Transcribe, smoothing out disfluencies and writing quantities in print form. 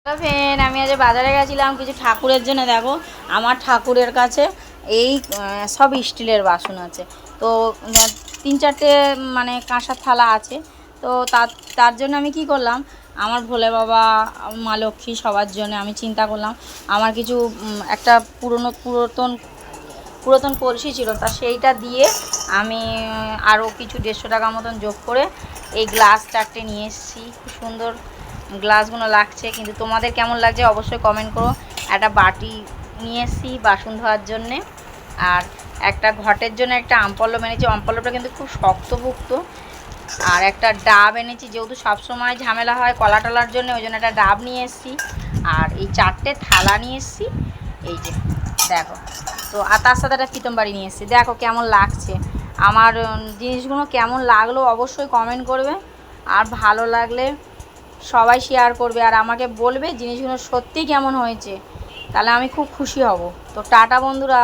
Friend, আমি আজ বাজারে গেছিলাম কিছু ঠাকুরের জন্য। দেখো আমার ঠাকুরের কাছে এই সব স্টিলের বাসন আছে। তো 3-4টে মানে কাঁসার থালা আছে। তো তার জন্য আমি কি করলাম, আমার ভোলে বাবা, মা লক্ষ্মী সবার জন্য আমি চিন্তা করলাম আমার কিছু একটা পুরাতন কলসি ছিল, তা সেইটা দিয়ে আমি আরও কিছু 150 টাকা মতন যোগ করে এই গ্লাস 4টে নিয়ে এসেছি। খুব সুন্দর গ্লাসগুলো লাগছে, কিন্তু তোমাদের কেমন লাগছে অবশ্যই কমেন্ট করো। একটা বাটি নিয়ে এসেছি বাসন ধোয়ার জন্যে, আর একটা ঘটের জন্য একটা আমপল্লব এনেছি। আমপল্লবটা কিন্তু খুব শক্তপোক্ত। আর একটা ডাব এনেছি, যেহেতু সবসময় ঝামেলা হয় কলা টলার জন্য, ওই জন্য একটা ডাব নিয়ে এসেছি। আর এই 4টে থালা নিয়ে এসেছি, এই যে দেখো। তো আর তার সাথে একটা পিতম্বাড়ি নিয়ে এসেছি। দেখো কেমন লাগছে আমার জিনিসগুলো, কেমন লাগলো অবশ্যই কমেন্ট করবে। আর ভালো লাগলে সবাই শেয়ার করবে, আর আমাকে বলবে জিনিসগুলো সত্যিই কেমন হয়েছে, তাহলে আমি খুব খুশি হব। তো টাটা বন্ধুরা।